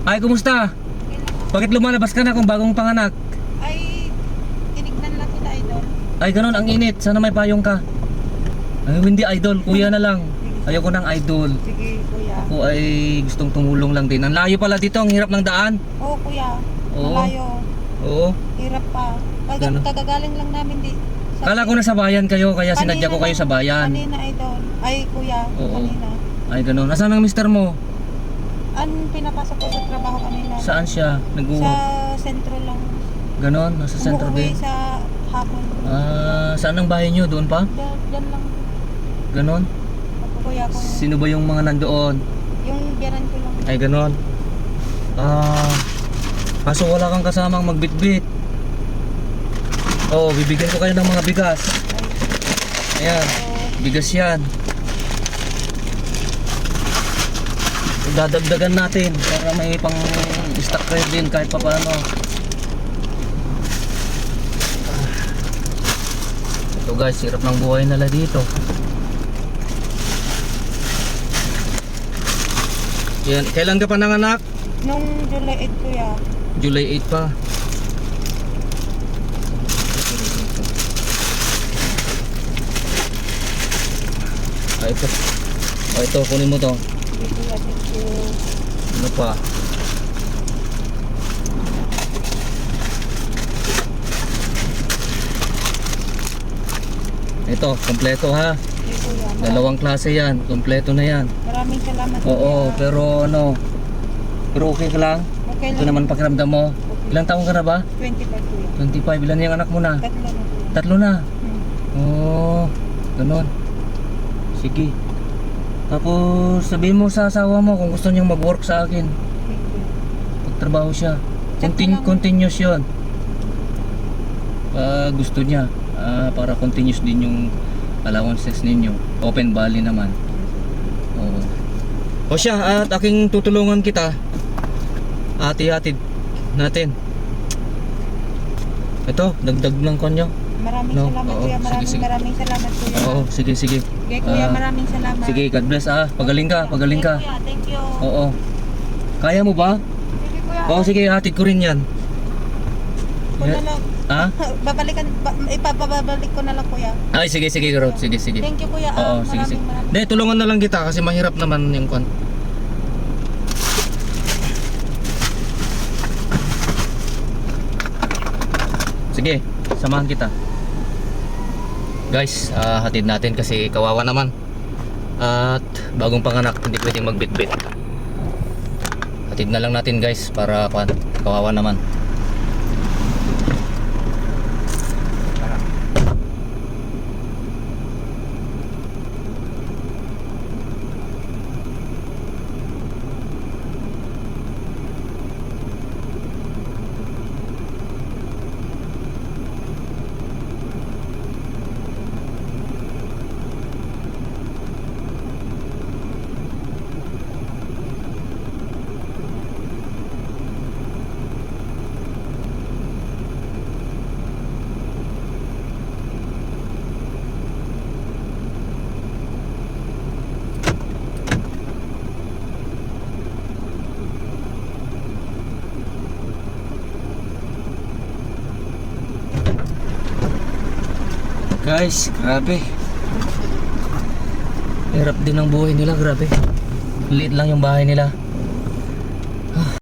Ay, kumusta? Bakit lumalabas ka na kung bagong panganak? Ay, tinignan lang kita, idol. Ay, ganun, ang init. Sana may payong ka. Ay, hindi idol, kuya na lang. Ayoko ng idol. Sige, kuya. Ako ay gustong tumulong lang din. Ang layo pala dito, ang hirap ng daan. Oo, kuya. Oo. Malayo. Oo. Hirap pa. Ganun. Kagagaling lang namin di. Kala ko na sa bayan kayo, kaya sinadya ko kayo sa bayan. Kanina, idol. Ay, kuya. Oo. Kanina. Ay, ganun. Nasaan ang mister mo? Pinapasok ko sa trabaho kanina. Saan siya? Sa Nag-uwi? sentro lang. Ganon, nasa sentro Umuwi din. sa hapon. Saan ang bahay nyo? Doon pa? Diyan lang. Ganon? Ako, kuya, kung Sino ba yung mga nandoon? yung biyanan ko lang. Ay, ganon. Kaso wala kang kasamang magbitbit. Oo, bibigyan ko kayo ng mga bigas. Ayan, bigas yan. Dadagdagan natin para may pang stock kayo din kahit pa paano. Ito guys, hirap ng buhay nila dito. Yan, kailan ka pa nanganak? Nung July 8, kuya. July 8 pa. Ito. Ito, kunin mo to. Sige, kuya. Thank you. Ano pa? Ito, kompleto ha. Sige, kuya. Dalawang klase yan, kompleto na yan. Maraming salamat, Oo, kuya. pero ano, pero okay ka lang? Okay Ito lang. naman pakiramdam mo. Ilang taong ka na ba? 25, kuya. 25, ilan yung anak mo na? Tatlo na, kuya. Tatlo na. Hmm. Oo, ganon. Sige. Tapos sabihin mo sa asawa mo kung gusto niyang mag-work sa akin. Thank you. Pagtrabaho siya. Check ko lang. Continuous yun. Gusto niya. Para continuous din yung allowances ninyo. Open Valley naman. Oo. O siya, at aking tutulungan kita. Hati-hatid natin. Ito, dagdag ng konyo. Maraming No? salamat, Oo, kuya. sige, sige. Maraming salamat, kuya. Oo, sige. Okay, kuya. Maraming salamat. Sige, God bless Pagaling ka. Thank you, kuya. Thank you. Oo. Kaya mo ba? Sige, kuya. Oo, sige, hatid ko rin yan. Kung na lang. Ha? Ipapabalik ko na lang, kuya. Ay, sige, Rod. Sige. Thank you, kuya. Oo, sige. Maraming. Hindi, tulungan na lang kita kasi mahirap naman yung kon. Sige, samahan kita. Guys, hatid natin kasi kawawa naman. At bagong panganak, hindi pwedeng magbitbit. Hatid na lang natin guys para kawawa naman. Guys, grabe. Hirap din ang buhay nila, grabe. Liit lang yung bahay nila.